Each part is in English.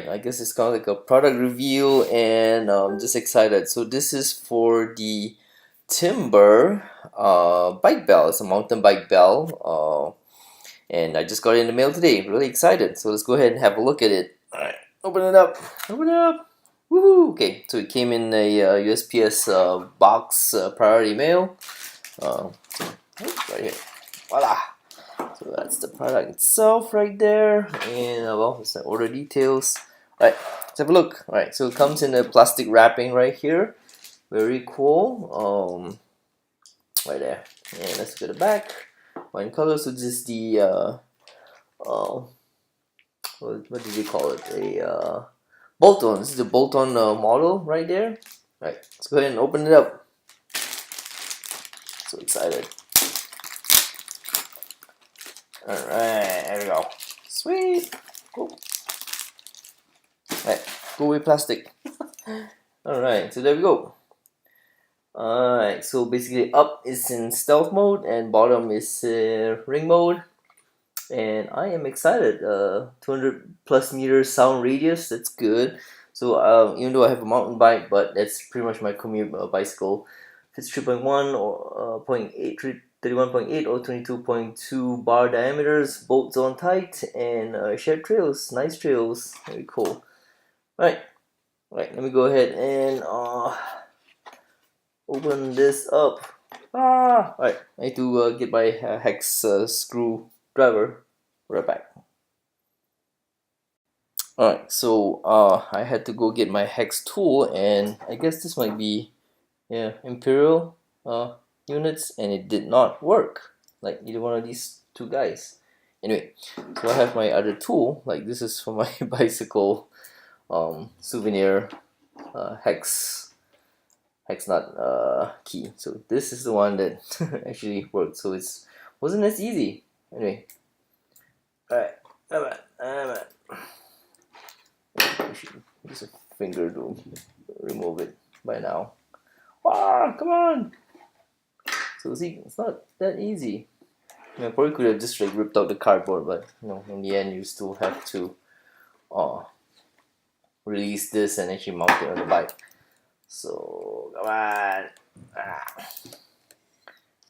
I guess it's kind of like a product review, and I'm just excited. So this is for the Timber bike bell. It's a mountain bike bell, and I just got it in the mail today. Really excited. So let's go ahead and have a look at it. All right, open it up. Open it up. Woohoo! Okay, so it came in a USPS box, priority mail. Uh, right here. Voila! So that's the product itself right there, and well, it's the order details. All right, let's have a look. All right, so it comes in a plastic wrapping right here. Very cool. Right there. And let's go to the back. Wine color. So this is the what did you call it? A bolt-on. This is the bolt-on model right there. All right, let's go ahead and open it up. So excited. All right, there we go. Sweet. Cool. Right, go away plastic. Alright, so there we go. Alright, so basically up is in stealth mode and bottom is ring mode. And I am excited. 200 plus meters sound radius, that's good. So even though I have a mountain bike, but that's pretty much my commute bicycle. If it's 3.1 or 0.8, 31.8 or 22.2 bar diameters, bolts on tight, and shared trails, nice trails, very cool. Alright, let me go ahead and open this up. Alright, I need to get my hex screwdriver. Right back. Alright, so I had to go get my hex tool, and I guess this might be Imperial units, and it did not work like either one of these two guys. Anyway, so I have my other tool, like this is for my bicycle souvenir hex nut key. So this is the one that actually worked. So it's wasn't as easy. Anyway, all right, I'm at. I should use a finger to remove it by now. Come on! So see, it's not that easy. I probably could have just like ripped out the cardboard, but in the end, you still have to release this and actually mount it on the bike. So come on.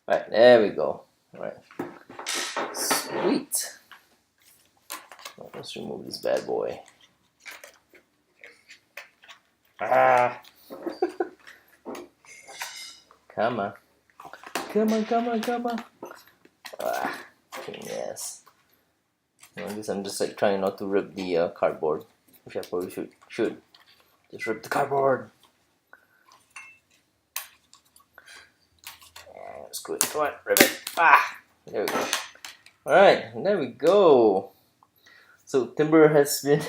Alright, there we go. Alright. Sweet. Let's remove this bad boy. Come on. Come on. Yes. I guess I'm just like trying not to rip the cardboard, which I probably should. Just rip the cardboard. Screw it. Come on, rip it. There we go. Alright, there we go. So Timber has been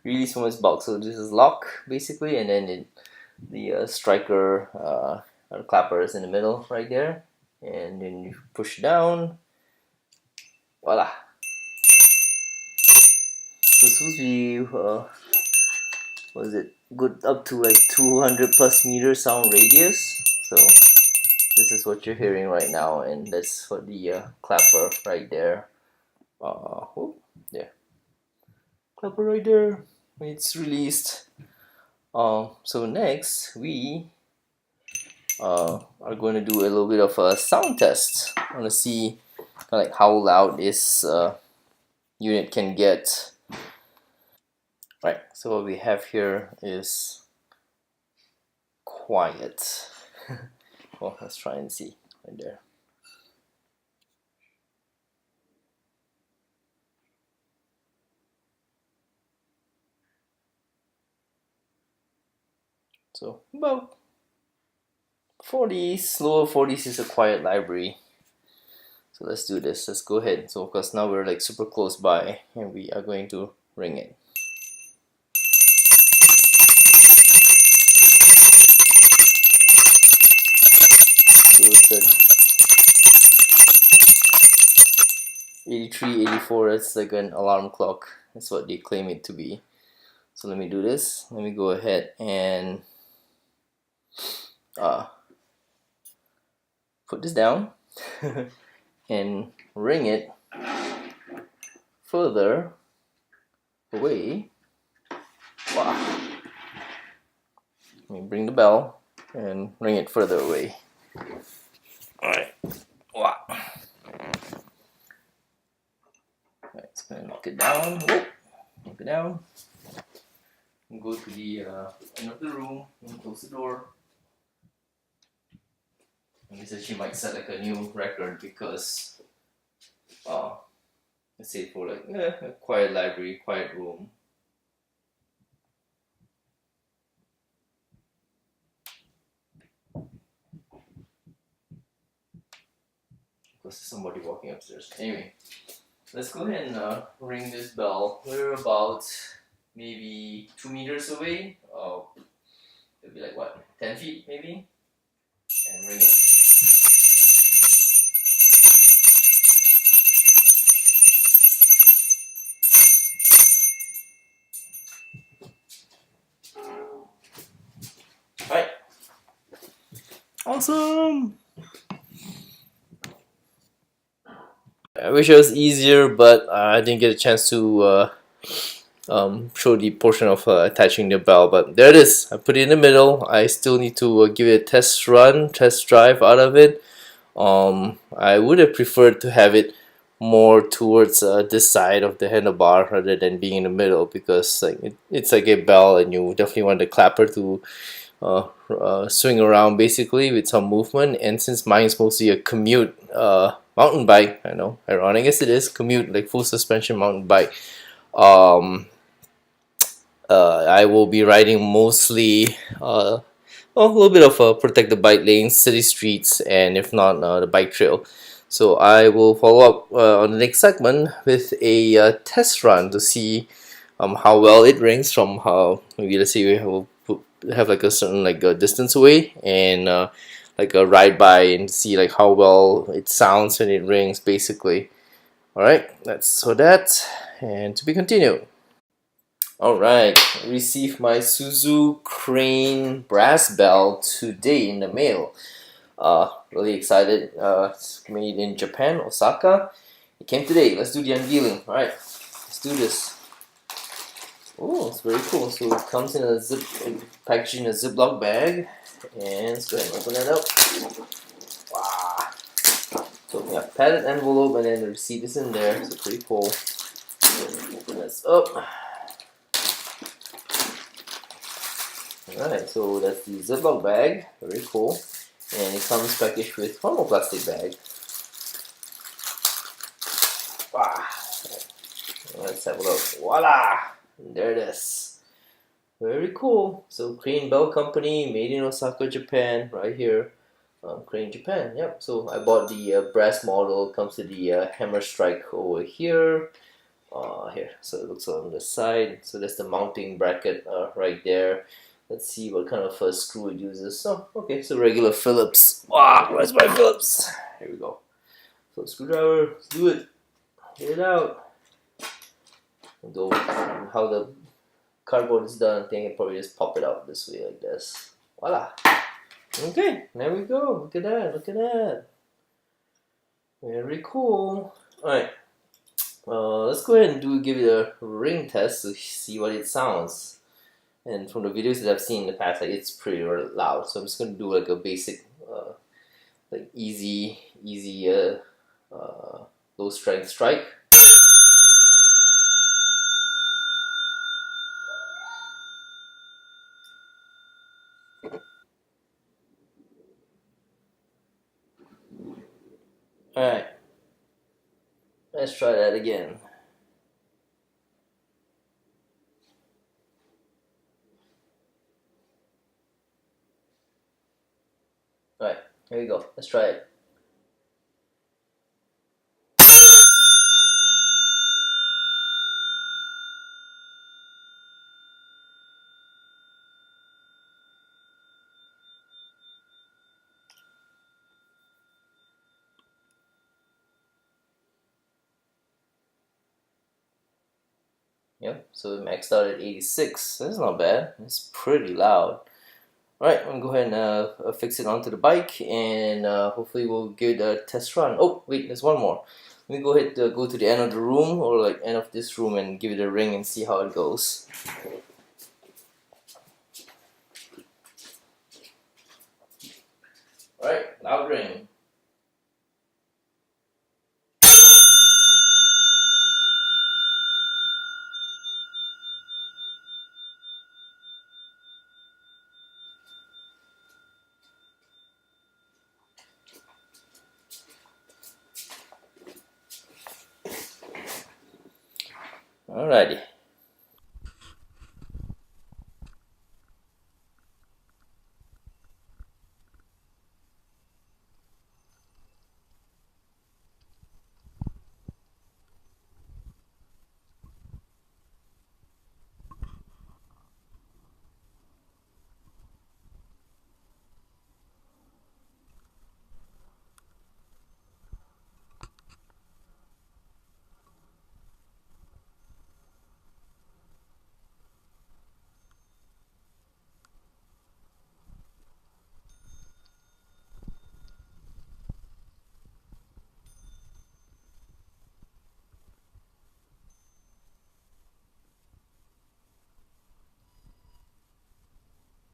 released from its box. So this is lock basically, and then the striker clapper is in the middle right there, and then you push down. Voila. So it's supposed to be what is it? Good up to like 200 plus meters sound radius. So this is what you're hearing right now, and that's for the clapper right there. There. Clapper right there. It's released. So next we are going to do a little bit of a sound test. I want to see kind of like how loud this unit can get. Right. So what we have here is quiet. Well, let's try and see right there. So about 40s, lower 40s is a quiet library. So let's do this. Let's go ahead. So of course now we're like super close by, and we are going to ring it. So it's at 83, 84. That's like an alarm clock. That's what they claim it to be. So let me do this. Let me go ahead and put this down and ring it further away. Wow. Let me bring the bell and ring it further away. Alright. Wow. Alright, just gonna knock it down. Whoa. Knock it down. And go to the end of the room and close the door. And he said she might set like a new record because let's say for like a quiet library, quiet room. Because there's somebody walking upstairs. Anyway, let's go ahead and ring this bell. We're about maybe 2 meters away. It'll be like what, 10 feet maybe? And ring it. Alright. Awesome! I wish it was easier, but I didn't get a chance to show the portion of attaching the bell, but there it is. I put it in the middle. I still need to give it a test drive out of it. I would have preferred to have it more towards this side of the handlebar rather than being in the middle, because like it's like a bell and you definitely want the clapper to swing around basically with some movement. And since mine is mostly a commute mountain bike, I know, ironic, I guess it is commute, like full suspension mountain bike, I will be riding mostly a little bit of protect the bike lanes, city streets, and if not the bike trail. So I will follow up on the next segment with a test run to see how well it rings from how, maybe let's say we have like a certain like a distance away, and like a ride by and see like how well it sounds when it rings basically. Alright, that's for that, and to be continued. Alright, I received my Suzu Crane Brass bell today in the mail. Really excited. It's made in Japan, Osaka. It came today. Let's do the unveiling. Alright, let's do this. Oh, it's very cool. So it comes in a packaged in a Ziploc bag. And let's go ahead and open that up. Wow. So we have padded envelope and then the receipt is in there. So pretty cool. Open this up. Alright, so that's the Ziploc bag, very cool. And it comes packaged with one more plastic bag. Wow. Let's have a look. Voila! There it is. Very cool. So Crane Bell Company, made in Osaka, Japan, right here. Crane Japan, yep. So I bought the brass model, comes with the hammer strike over here. Here, so it looks on the side. So that's the mounting bracket right there. Let's see what kind of screw it uses. Oh, okay, so regular Phillips. Wow, where's my Phillips? Here we go. So screwdriver, let's do it. Get it out. Although how the cardboard is done, I think I probably just pop it out this way like this. Voila. Okay, there we go. Look at that, look at that. Very cool. Alright. Let's go ahead and give it a ring test to see what it sounds. And from the videos that I've seen in the past, like it's pretty loud. So I'm just gonna do like a basic, like easy, low strength strike. All right, let's try that again. Alright, here we go. Let's try it. Yep, so it maxed out at 86. That's not bad. It's pretty loud. Alright, I'm gonna go ahead and fix it onto the bike, and hopefully we'll give it a test run. Oh, wait, there's one more. Let me go ahead and go to the end of the room, or like end of this room, and give it a ring and see how it goes. Alright, loud ring. Alrighty.